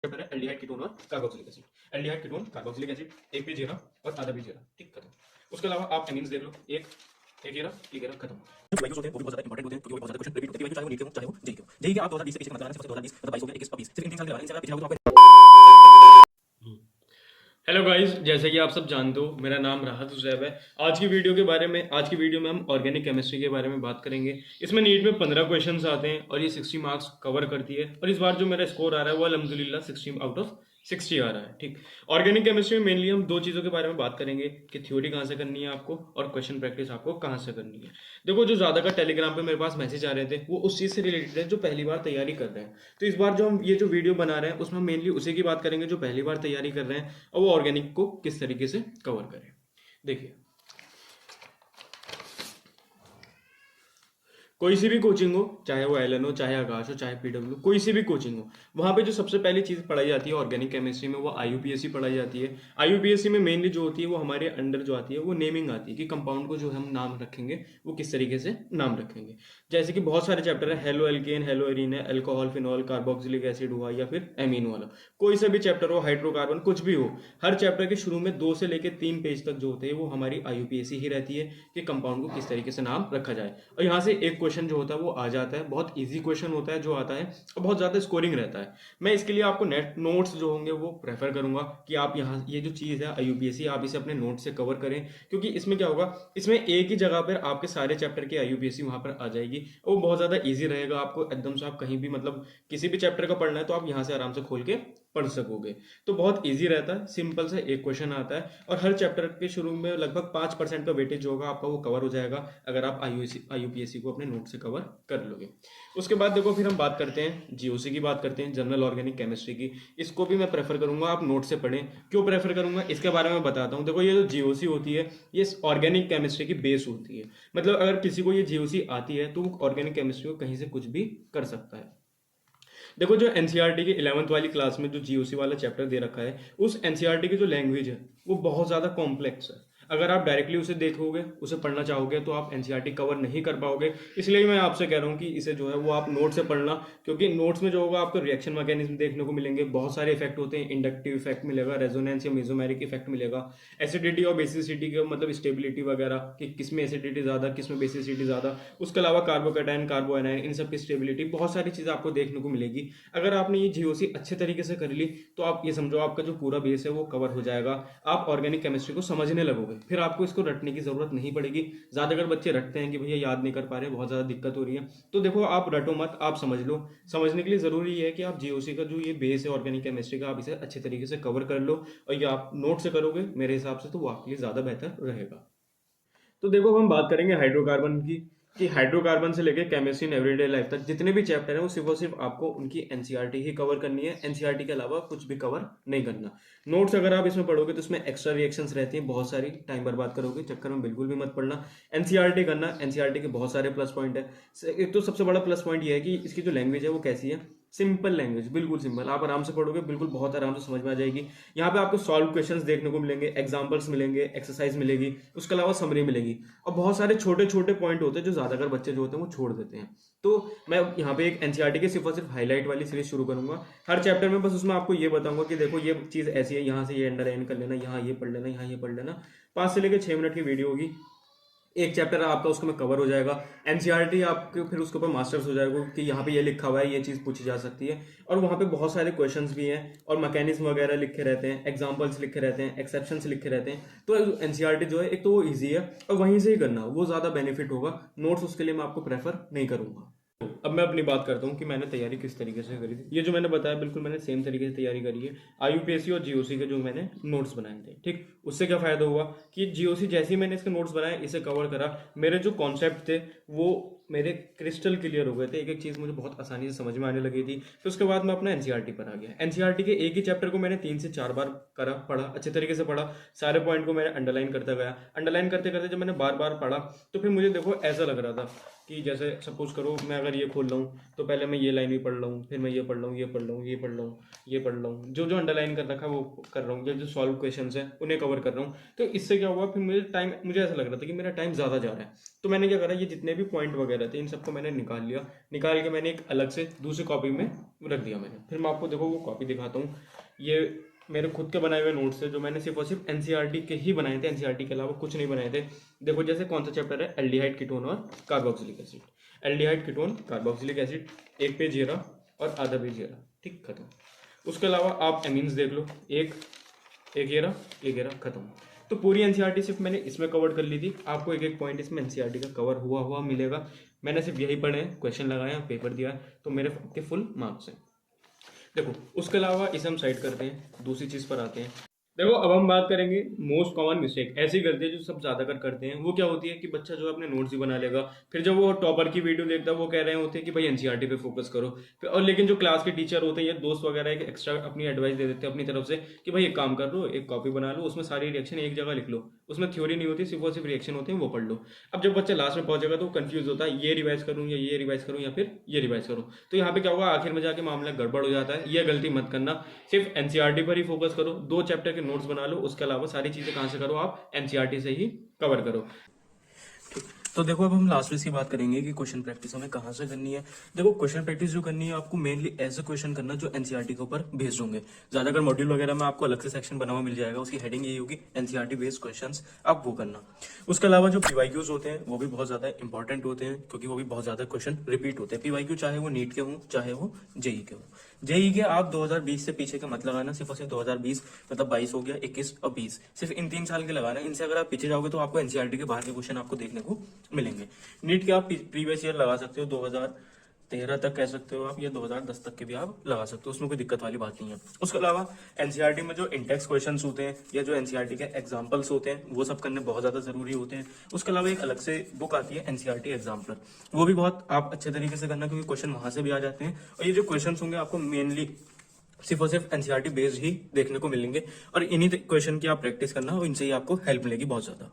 Chapter है aldehyde ketone और carboxylic acid. Aldehyde ketone carboxylic acid, एक पेज ये रहा और आधा पेज ये रहा, ठीक खत्म। उसके अलावा आप एमीन्स देख लो, एक एक ये रहा खत्म। जो वाइब्स होते हैं वो भी बहुत ज्यादा इंपॉर्टेंट होते हैं, क्योंकि बहुत ज्यादा क्वेश्चन रिपीट होते हैं, चाहे वो नीट के हो चाहे वो जेई के हो। जेई के आप 2020 से किसी का मतलब सिर्फ 2020 मतलब 22 हो गया, 21 और 20 सिर्फ इन 3 साल के बारे में पिछले तो आपको। हेलो गाइस, जैसे कि आप सब जानते हो मेरा नाम राहत हुसैब है। आज की वीडियो में हम ऑर्गेनिक केमिस्ट्री के बारे में बात करेंगे। इसमें नीट में 15 क्वेश्चंस आते हैं और ये 60 मार्क्स कवर करती है। और इस बार जो मेरा स्कोर आ रहा है वो अल्हम्दुलिल्लाह 60 आउट ऑफ 60 आ रहा है, ठीक। ऑर्गेनिक केमिस्ट्री में मेनली हम दो चीज़ों के बारे में बात करेंगे कि थ्योरी कहाँ से करनी है आपको और क्वेश्चन प्रैक्टिस आपको कहाँ से करनी है। देखो, जो ज़्यादा का टेलीग्राम पे मेरे पास मैसेज आ रहे थे वो उस चीज़ से रिलेटेड है जो पहली बार तैयारी कर रहे हैं। तो इस बार जो हम ये जो वीडियो बना रहे हैं उसमें मेनली उसी की बात करेंगे जो पहली बार तैयारी कर रहे हैं और वो ऑर्गेनिक को किस तरीके से कवर करें। देखिए, कोई सी भी कोचिंग हो, चाहे वो एलन हो, चाहे आकाश हो, चाहे पीडब्ल्यू, कोई सी भी कोचिंग हो, वहाँ पे जो सबसे पहली चीज़ पढ़ाई जाती है ऑर्गेनिक केमिस्ट्री में वो आईयूपीएसी पढ़ाई जाती है। आईयूपीएसी में मेनली जो होती है वो हमारे अंडर जो आती है वो नेमिंग आती है कि कंपाउंड को जो हम नाम रखेंगे वो किस तरीके से नाम रखेंगे। जैसे कि बहुत सारे चैप्टर है, हेलो एल्केन, हेलो एरीन है, अल्कोहल, फिनॉल, कार्बोक्सिलिक एसिड हुआ या फिर एमीन वाला, कोई सा भी चैप्टर हो, हाइड्रोकार्बन, कुछ भी हो, हर चैप्टर के शुरू में 2 से लेकर 3 पेज तक जो होते हैं वो हमारी आईयूपीएसी ही रहती है कि कंपाउंड को किस तरीके से नाम रखा जाए। और यहाँ से एक क्वेश्चन जो होता है वो आ जाता है, बहुत इजी क्वेश्चन होता है जो आता है और बहुत ज़्यादा स्कोरिंग रहता है। मैं इसके लिए आपको नेट नोट्स जो होंगे वो प्रेफर करूंगा कि आप यहाँ ये जो चीज़ है आईयूपीएसी आप इसे अपने नोट से कवर करें, क्योंकि इसमें क्या होगा, इसमें एक ही जगह पर आपके सारे चैप्टर की आईयूपीएसी वहाँ पर आ जाएगी और वो बहुत ज़्यादा ईजी रहेगा आपको। एकदम से आप कहीं भी मतलब किसी भी चैप्टर का पढ़ना है तो आप यहाँ से आराम से खोल के पढ़ सकोगे। तो बहुत इजी रहता है, सिंपल से एक क्वेश्चन आता है और हर चैप्टर के शुरू में लगभग 5% का वेटेज जो होगा आपका वो कवर हो जाएगा अगर आप आईयूपीएसी को अपने नोट से कवर कर लोगे। उसके बाद देखो, फिर हम बात करते हैं जीओसी की, बात करते हैं जनरल ऑर्गेनिक केमिस्ट्री की। इसको भी मैं प्रेफर करूंगा आप नोट से पढ़ें। क्यों प्रेफर करूंगा इसके बारे में बताता हूँ। देखो, ये जो जीओसी होती है ये ऑर्गेनिक केमिस्ट्री की बेस होती है। मतलब अगर किसी को ये जीओसी आती है तो वो ऑर्गेनिक केमिस्ट्री को कहीं से कुछ भी कर सकता है। देखो, जो एनसीईआरटी की 11th वाली क्लास में जो जीओसी वाला चैप्टर दे रखा है, उस एनसीईआरटी की जो लैंग्वेज है वो बहुत ज़्यादा कॉम्प्लेक्स है। अगर आप डायरेक्टली उसे देखोगे, उसे पढ़ना चाहोगे तो आप एनसीईआरटी कवर नहीं कर पाओगे। इसलिए मैं आपसे कह रहा हूँ कि इसे जो है वो आप नोट से पढ़ना, क्योंकि नोट्स में जो होगा आपको रिएक्शन मैकेनिज्म देखने को मिलेंगे, बहुत सारे इफेक्ट होते हैं, इंडक्टिव इफेक्ट मिलेगा, रेजोनेंस या मेसोमेरिक इफेक्ट मिलेगा, एसिडिटी और बेसिसिटी का मतलब स्टेबिलिटी वगैरह कि किसमें एसिडिटी ज़्यादा, किसमें बेसिसिटी ज़्यादा, उसके अलावा कार्बोकैटायन, कार्बोएनायन, इन सब की स्टेबिलिटी, बहुत सारी चीज़ें आपको देखने को मिलेगी। अगर आपने ये जीओसी अच्छे तरीके से कर ली तो आप ये समझो आपका जो पूरा बेस है वो कवर हो जाएगा। आप ऑर्गेनिक केमिस्ट्री को समझने लगोगे, फिर आपको इसको रटने की जरूरत नहीं पड़ेगी। ज्यादातर बच्चे रटते हैं कि भैया याद नहीं कर पा रहे, बहुत ज्यादा दिक्कत हो रही है। तो देखो, आप रटो मत, आप समझ लो। समझने के लिए जरूरी है कि आप जीओसी का जो ये बेस है ऑर्गेनिक केमिस्ट्री का, आप इसे अच्छे तरीके से कवर कर लो और ये आप नोट से करोगे मेरे हिसाब से तो वो आपके लिए ज्यादा बेहतर रहेगा। तो देखो, अब हम बात करेंगे हाइड्रोकार्बन की कि हाइड्रोकार्बन से लेके केमिस्ट्री इन एवरीडे लाइफ तक जितने भी चैप्टर हैं वो सिर्फ और सिर्फ आपको उनकी एनसीईआरटी ही कवर करनी है। एनसीईआरटी के अलावा कुछ भी कवर नहीं करना। नोट्स अगर आप इसमें पढ़ोगे तो उसमें एक्स्ट्रा रिएक्शंस रहती हैं बहुत सारी, टाइम बर्बाद करोगे, चक्कर में बिल्कुल भी मत पढ़ना। एनसीईआरटी करना, एनसीईआरटी के बहुत सारे प्लस पॉइंट है। एक तो सबसे बड़ा प्लस पॉइंट ये है कि इसकी जो लैंग्वेज है वो कैसी है, सिंपल लैंग्वेज, बिल्कुल सिंपल, आप आराम से पढ़ोगे, बिल्कुल बहुत आराम से समझ में आ जाएगी। यहाँ पे आपको सॉल्व क्वेश्चंस देखने को मिलेंगे, एग्जांपल्स मिलेंगे, एक्सरसाइज मिलेगी, उसके अलावा समरी मिलेगी और बहुत सारे छोटे छोटे पॉइंट होते हैं जो ज्यादातर बच्चे जो होते हैं वो छोड़ देते हैं। तो मैं यहाँ पे एक एनसीईआरटी के सिर्फ और सिर्फ हाईलाइट वाली सीरीज शुरू करूंगा। हर चैप्टर में बस उसमें आपको ये बताऊंगा कि देखो ये चीज ऐसी है, यहाँ से ये अंडरलाइन कर लेना, यहाँ ये पढ़ लेना, यहाँ ये पढ़ लेना। 5 से लेकर 6 मिनट की वीडियो होगी, एक चैप्टर आपका उसको में कवर हो जाएगा। एनसीईआरटी आपके फिर उसके ऊपर मास्टर्स हो जाएगा कि यहाँ पे ये लिखा हुआ है, ये चीज़ पूछी जा सकती है। और वहाँ पे बहुत सारे क्वेश्चंस भी हैं और मैकेनिज्म वगैरह लिखे रहते हैं, एग्जांपल्स लिखे रहते हैं, एक्सेप्शंस लिखे रहते हैं। तो एनसीईआरटी जो है एक तो वो ईजी है और वहीं से ही करना वो ज़्यादा बेनिफिट होगा। नोट्स उसके लिए मैं आपको प्रेफर नहीं करूँगा। अब मैं अपनी बात करता हूँ कि मैंने तैयारी किस तरीके से करी थी। ये जो मैंने बताया बिल्कुल मैंने सेम तरीके से तैयारी करी है। आईयूपीएसी और जीओसी के जो मैंने नोट्स बनाए थे, ठीक, उससे क्या फायदा हुआ कि जीओसी जैसे ही मैंने इसके नोट्स बनाए, इसे कवर करा, मेरे जो कॉन्सेप्ट थे वो मेरे क्रिस्टल क्लियर हो गए थे। एक एक चीज़ मुझे बहुत आसानी से समझ में आने लगी थी। फिर उसके बाद मैं अपना एनसीईआरटी पर आ गया। एनसीईआरटी के एक ही चैप्टर को मैंने 3 से 4 बार करा, पढ़ा, अच्छे तरीके से पढ़ा, सारे पॉइंट को मैंने अंडरलाइन करता गया। अंडरलाइन करते करते जब मैंने बार बार पढ़ा तो फिर मुझे देखो ऐसा लग रहा था कि जैसे सपोज करो मैं अगर ये खोल रहा हूँ तो पहले मैं ये लाइन भी पढ़ रहा हूँ, फिर मैं ये पढ़ रहा हूँ, ये पढ़ रहा हूँ, ये पढ़ रहा हूँ, ये पढ़ रहा हूँ, जो जो अंडरलाइन कर रखा है वो कर रहा हूँ, जो सॉल्व क्वेश्चन है उन्हें कवर कर रहा हूँ। तो इससे क्या हुआ, फिर मुझे ऐसा लग रहा था कि मेरा टाइम ज़्यादा जा रहा है। तो मैंने क्या करा, ये जितने भी पॉइंट वगैरह थे इन सबको मैंने निकाल लिया, निकाल के मैंने एक अलग से दूसरी कॉपी में रख दिया मैंने। फिर मैं आपको देखो वो कॉपी दिखाता हूँ। ये मेरे खुद के बनाए हुए नोट्स है जो मैंने सिर्फ और सिर्फ एनसीईआरटी के ही बनाए थे, एनसीईआरटी के अलावा कुछ नहीं बनाए थे। देखो जैसे कौन सा चैप्टर है, एल्डिहाइड कीटोन और carboxylic acid. Aldehyde ketone carboxylic acid, एक पेज ये रहा और आधा पेज ये रहा, ठीक, खत्म। उसके अलावा आप एमीन्स देख लो, एक ये रहा, एक ये रहा, खत्म। तो पूरी एनसीईआरटी सिर्फ मैंने इसमें कवर कर ली थी। आपको एक एक पॉइंट इसमें एनसीईआरटी का कवर हुआ मिलेगा। मैंने सिर्फ यही पढ़े हैं, क्वेश्चन लगाया, पेपर दिया, तो मेरे के फुल मार्क्स हैं। देखो उसके अलावा इसे हम साइड करते हैं, दूसरी चीज़ पर आते हैं। देखो अब हम बात करेंगे मोस्ट कॉमन मिस्टेक, ऐसी गलती जो सब ज़्यादातर करते हैं। वो क्या होती है कि बच्चा जो है अपने नोट्स ही बना लेगा, फिर जब वो टॉपर की वीडियो देखता है वो कह रहे होते हैं कि भाई एनसीईआरटी पे फोकस करो। और लेकिन जो क्लास के टीचर होते हैं या दोस्त वगैरह एक एक्स्ट्रा अपनी एडवाइस दे देते हैं अपनी तरफ से कि भाई एक काम कर लो, एक कॉपी बना लो, उसमें सारी रिएक्शन एक जगह लिख लो, उसमें थ्योरी नहीं होती, सिर्फ और सिर्फ रिएक्शन होते हैं, वो पढ़ लो। अब जब बच्चा लास्ट में पहुंचेगा तो कंफ्यूज होता है, ये रिवाइज करूँ या ये रिवाइज करूँ या फिर ये रिवाइज करूँ। तो यहाँ पे क्या होगा, आखिर में जाके मामला गड़बड़ हो जाता है। ये गलती मत करना, सिर्फ एनसीईआरटी पर ही फोकस करो, 2 चैप्टर के नोट्स बना लो, उसके अलावा सारी चीजें कहाँ से करो, आप एनसीईआरटी से ही कवर करो। तो देखो अब हम लास्ट में इसकी बात करेंगे कि क्वेश्चन प्रैक्टिस हमें कहाँ से करनी है। देखो क्वेश्चन प्रैक्टिस जो करनी है आपको मेनली ऐसे क्वेश्चन करना जो एनसीईआरटी के ऊपर बेस्ड होंगे। ज्यादा अगर मॉड्यूल वगैरह में आपको अलग से सेक्शन बना हुआ मिल जाएगा, उसकी हेडिंग यही होगी एनसीईआरटी बेस्ड क्वेश्चंस, आप वो करना। उसके अलावा जो पीवाईक्यूज होते हैं वो भी बहुत ज्यादा इंपॉर्टेंट होते हैं, क्योंकि वो भी बहुत ज्यादा क्वेश्चन रिपीट होते हैं। पीवाईक्यू चाहे वो नीट के हों चाहे वो जेई के हों। जेई के आप 2020 से पीछे का मत लगाना, सिर्फ और सिर्फ 2020 मतलब 22 हो गया, 21 और 20, सिर्फ इन 3 साल के लगाना। इनसे अगर आप पीछे जाओगे तो आपको एनसीईआरटी के बाहर के क्वेश्चन आपको देखने को मिलेंगे। नीट के आप प्रीवियस ईयर लगा सकते हो, 2013 तक कह सकते हो आप, या 2010 तक के भी आप लगा सकते हो, उसमें कोई दिक्कत वाली बात नहीं है। उसके अलावा एनसीईआरटी में जो इंडेक्स क्वेश्चंस होते हैं या जो एनसीईआरटी के एग्जांपल्स होते हैं वो सब करने बहुत ज्यादा जरूरी होते हैं। उसके अलावा एक अलग से बुक आती है एनसीईआरटी एग्जाम्पलर, वो भी बहुत आप अच्छे तरीके से करना, क्योंकि क्वेश्चन वहां से भी आ जाते हैं। और ये जो क्वेश्चन होंगे आपको मेनली सिर्फ और सिर्फ एनसीईआरटी बेस्ड ही देखने को मिलेंगे, और इन्हीं क्वेश्चन की आप प्रैक्टिस करना और इनसे ही आपको हेल्प मिलेगी बहुत ज्यादा।